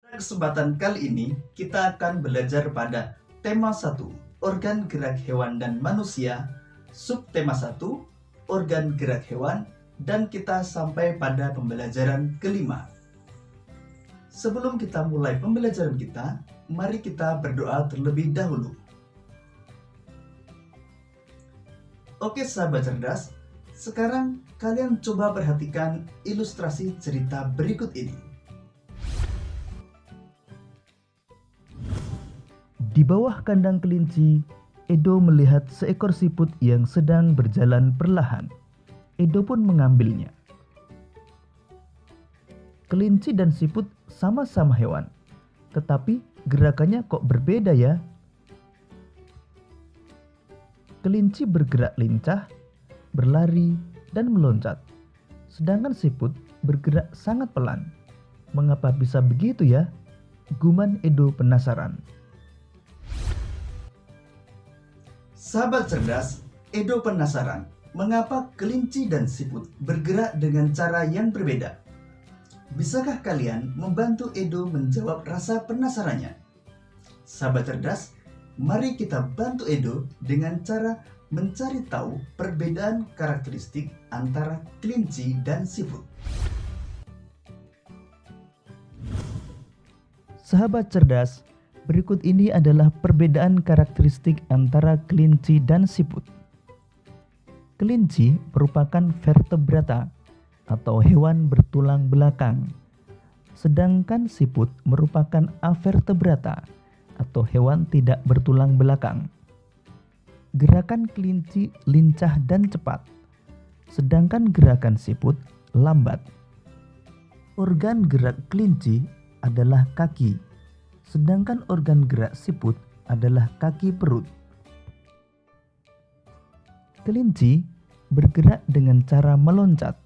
Kesempatan kali ini kita akan belajar pada tema 1, organ gerak hewan dan manusia, subtema 1, organ gerak hewan, dan kita sampai pada pembelajaran kelima. Sebelum kita mulai pembelajaran kita, mari kita berdoa terlebih dahulu. Oke sahabat cerdas, sekarang kalian coba perhatikan ilustrasi cerita berikut ini. Di bawah kandang kelinci, Edo melihat seekor siput yang sedang berjalan perlahan. Edo pun mengambilnya. Kelinci dan siput sama-sama hewan, tetapi gerakannya kok berbeda ya? Kelinci bergerak lincah, berlari, dan meloncat. Sedangkan siput bergerak sangat pelan. Mengapa bisa begitu ya? Guman Edo penasaran. Sahabat cerdas, Edo penasaran mengapa kelinci dan siput bergerak dengan cara yang berbeda. Bisakah kalian membantu Edo menjawab rasa penasarannya? Sahabat cerdas, mari kita bantu Edo dengan cara mencari tahu perbedaan karakteristik antara kelinci dan siput. Sahabat cerdas, berikut ini adalah perbedaan karakteristik antara kelinci dan siput. Kelinci merupakan vertebrata atau hewan bertulang belakang, sedangkan siput merupakan avertebrata atau hewan tidak bertulang belakang. Gerakan kelinci lincah dan cepat, sedangkan gerakan siput lambat. Organ gerak kelinci adalah kaki, sedangkan organ gerak siput adalah kaki perut. Kelinci bergerak dengan cara meloncat,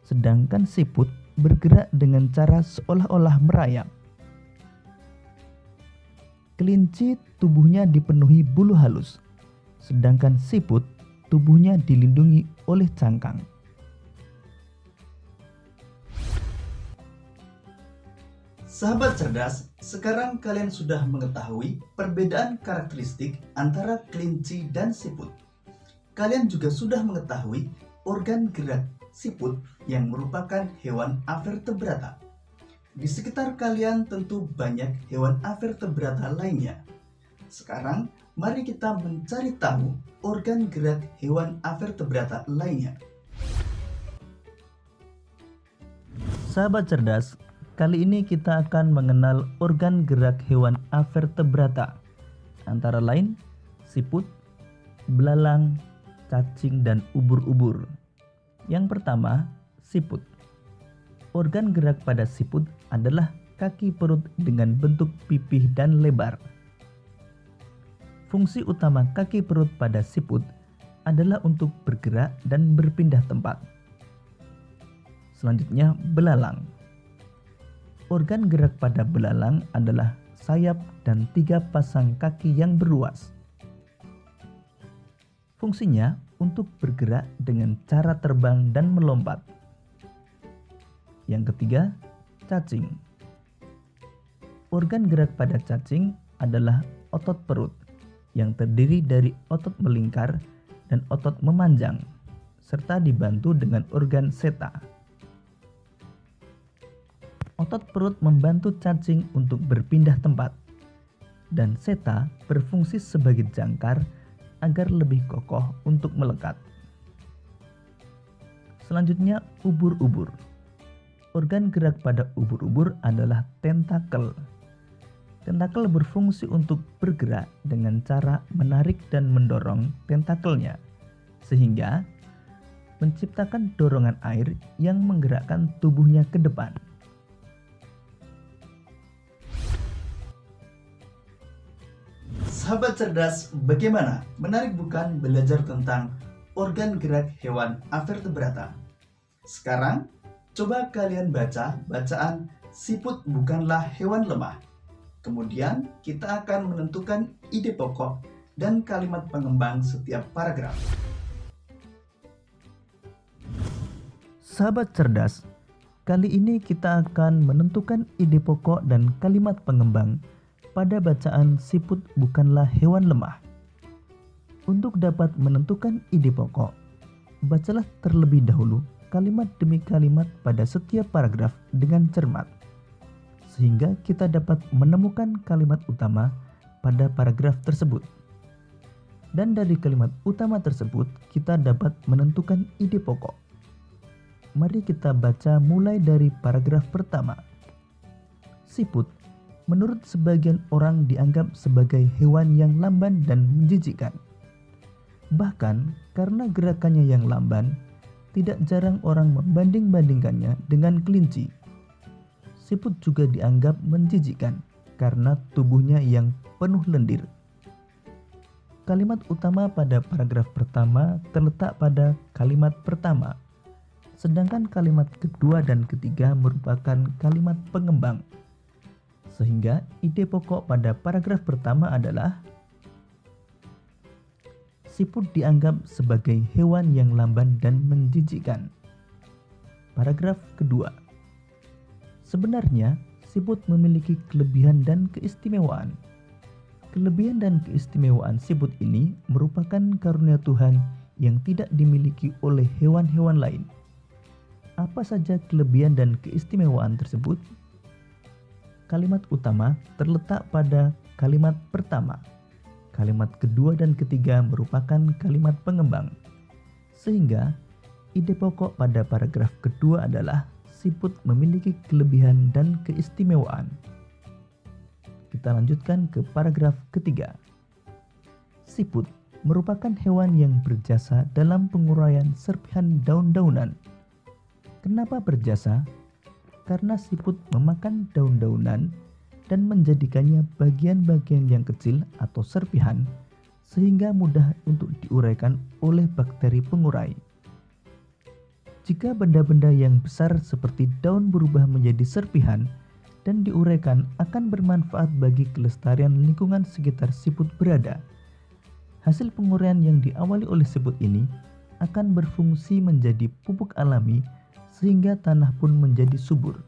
sedangkan siput bergerak dengan cara seolah-olah merayap. Kelinci tubuhnya dipenuhi bulu halus, sedangkan siput tubuhnya dilindungi oleh cangkang. Sahabat cerdas, sekarang kalian sudah mengetahui perbedaan karakteristik antara kelinci dan siput. Kalian juga sudah mengetahui organ gerak siput yang merupakan hewan avertebrata. Di sekitar kalian tentu banyak hewan avertebrata lainnya. Sekarang, mari kita mencari tahu organ gerak hewan avertebrata lainnya. Sahabat cerdas, kali ini kita akan mengenal organ gerak hewan avertebrata, antara lain siput, belalang, cacing, dan ubur-ubur. Yang pertama, siput. Organ gerak pada siput adalah kaki perut dengan bentuk pipih dan lebar. Fungsi utama kaki perut pada siput adalah untuk bergerak dan berpindah tempat. Selanjutnya, belalang. Organ gerak pada belalang adalah sayap dan 3 pasang kaki yang berluas. Fungsinya untuk bergerak dengan cara terbang dan melompat. Yang ketiga, cacing. Organ gerak pada cacing adalah otot perut yang terdiri dari otot melingkar dan otot memanjang, serta dibantu dengan organ seta. Otot perut membantu cacing untuk berpindah tempat, dan seta berfungsi sebagai jangkar agar lebih kokoh untuk melekat. Selanjutnya, ubur-ubur. Organ gerak pada ubur-ubur adalah tentakel. Tentakel berfungsi untuk bergerak dengan cara menarik dan mendorong tentakelnya, sehingga menciptakan dorongan air yang menggerakkan tubuhnya ke depan. Sahabat cerdas, bagaimana? Menarik bukan belajar tentang organ gerak hewan avertebrata? Sekarang, coba kalian baca bacaan siput bukanlah hewan lemah. Kemudian, kita akan menentukan ide pokok dan kalimat pengembang setiap paragraf. Sahabat cerdas, Kali ini kita akan menentukan ide pokok dan kalimat pengembang pada bacaan siput bukanlah hewan lemah. Untuk dapat menentukan ide pokok, bacalah terlebih dahulu kalimat demi kalimat pada setiap paragraf dengan cermat, sehingga kita dapat menemukan kalimat utama pada paragraf tersebut. Dan dari kalimat utama tersebut, kita dapat menentukan ide pokok. Mari kita baca mulai dari paragraf pertama. Siput, menurut sebagian orang dianggap sebagai hewan yang lamban dan menjijikkan. Bahkan karena gerakannya yang lamban, tidak jarang orang membanding-bandingkannya dengan kelinci. Siput juga dianggap menjijikkan karena tubuhnya yang penuh lendir. Kalimat utama pada paragraf pertama terletak pada kalimat pertama, sedangkan kalimat kedua dan ketiga merupakan kalimat pengembang. Sehingga ide pokok pada paragraf pertama adalah siput dianggap sebagai hewan yang lamban dan menjijikkan. Paragraf kedua, sebenarnya siput memiliki kelebihan dan keistimewaan. Kelebihan dan keistimewaan siput ini merupakan karunia Tuhan yang tidak dimiliki oleh hewan-hewan lain. Apa saja kelebihan dan keistimewaan tersebut? Kalimat utama terletak pada kalimat pertama. Kalimat kedua dan ketiga merupakan kalimat pengembang. Sehingga ide pokok pada paragraf kedua adalah siput memiliki kelebihan dan keistimewaan. Kita lanjutkan ke paragraf ketiga. Siput merupakan hewan yang berjasa dalam penguraian serpihan daun-daunan. Kenapa berjasa? Karena siput memakan daun-daunan dan menjadikannya bagian-bagian yang kecil atau serpihan sehingga mudah untuk diuraikan oleh bakteri pengurai. Jika benda-benda yang besar seperti daun berubah menjadi serpihan dan diuraikan akan bermanfaat bagi kelestarian lingkungan sekitar siput berada. Hasil penguraian yang diawali oleh siput ini akan berfungsi menjadi pupuk alami sehingga tanah pun menjadi subur.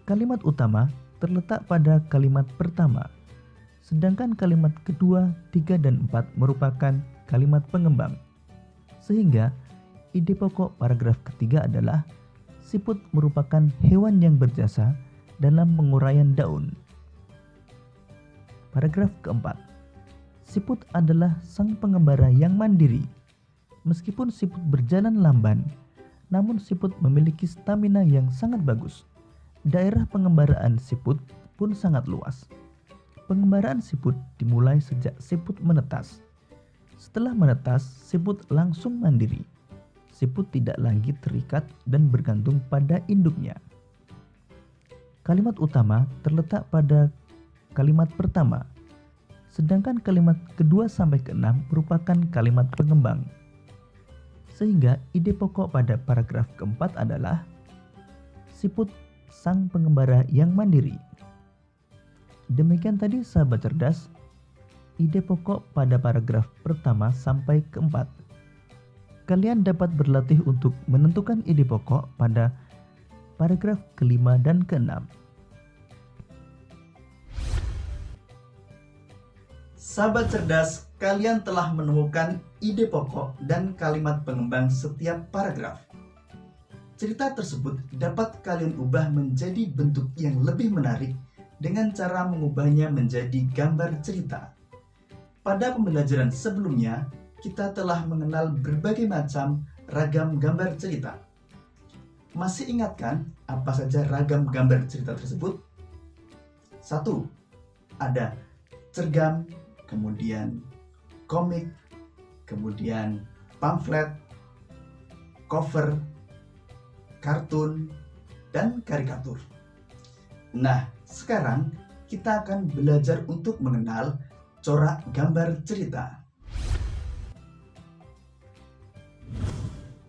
Kalimat utama terletak pada kalimat pertama, sedangkan kalimat kedua, tiga, dan empat merupakan kalimat pengembang. Sehingga ide pokok paragraf ketiga adalah siput merupakan hewan yang berjasa dalam penguraian daun. Paragraf keempat, siput adalah sang pengembara yang mandiri. Meskipun siput berjalan lamban, namun siput memiliki stamina yang sangat bagus. Daerah pengembaraan siput pun sangat luas. Pengembaraan siput dimulai sejak siput menetas. Setelah menetas, siput langsung mandiri. Siput tidak lagi terikat dan bergantung pada induknya. Kalimat utama terletak pada kalimat pertama, sedangkan kalimat kedua sampai keenam merupakan kalimat pengembang. Sehingga ide pokok pada paragraf keempat adalah siput sang pengembara yang mandiri. Demikian tadi sahabat cerdas, ide pokok pada paragraf pertama sampai keempat. Kalian dapat berlatih untuk menentukan ide pokok pada paragraf kelima dan keenam. Sahabat cerdas, kalian telah menemukan ide pokok dan kalimat pengembang setiap paragraf. Cerita tersebut dapat kalian ubah menjadi bentuk yang lebih menarik dengan cara mengubahnya menjadi gambar cerita. Pada pembelajaran sebelumnya, kita telah mengenal berbagai macam ragam gambar cerita. Masih ingatkan apa saja ragam gambar cerita tersebut? 1. Ada cergam, kemudian komik, kemudian pamflet, cover, kartun, dan karikatur. Nah, sekarang kita akan belajar untuk mengenal corak gambar cerita.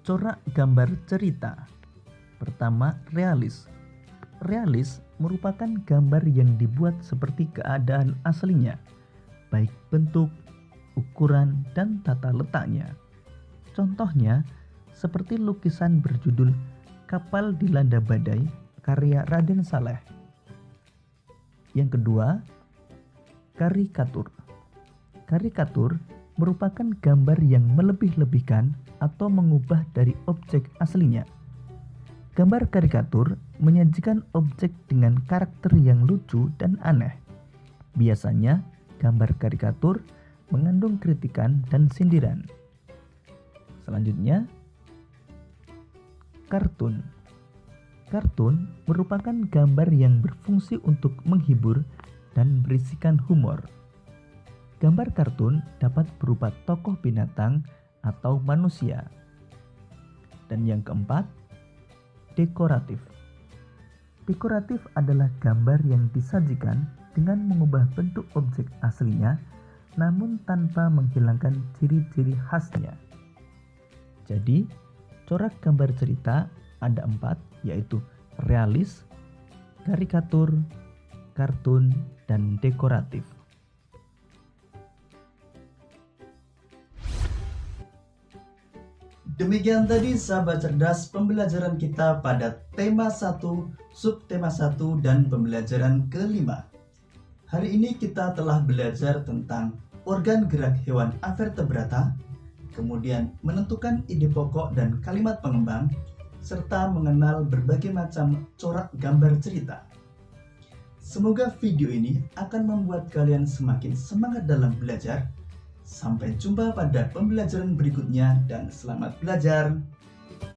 Corak gambar cerita. Pertama, realis. Realis merupakan gambar yang dibuat seperti keadaan aslinya, baik bentuk, ukuran, dan tata letaknya. Contohnya, seperti lukisan berjudul Kapal Dilanda Badai karya Raden Saleh. Yang kedua, karikatur. Karikatur merupakan gambar yang melebih-lebihkan atau mengubah dari objek aslinya. Gambar karikatur menyajikan objek dengan karakter yang lucu dan aneh. Biasanya, gambar karikatur mengandung kritikan dan sindiran. Selanjutnya, kartun. Kartun merupakan gambar yang berfungsi untuk menghibur dan berisikan humor. Gambar kartun dapat berupa tokoh binatang atau manusia. Dan yang keempat, dekoratif. Dekoratif adalah gambar yang disajikan dengan mengubah bentuk objek aslinya namun tanpa menghilangkan ciri-ciri khasnya. Jadi, corak gambar cerita ada 4, yaitu realis, karikatur, kartun, dan dekoratif. Demikian tadi sahabat cerdas pembelajaran kita pada tema 1, subtema 1, dan pembelajaran kelima. Hari ini kita telah belajar tentang organ gerak hewan avertebrata, kemudian menentukan ide pokok dan kalimat pengembang, serta mengenal berbagai macam corak gambar cerita. Semoga video ini akan membuat kalian semakin semangat dalam belajar. Sampai jumpa pada pembelajaran berikutnya dan selamat belajar.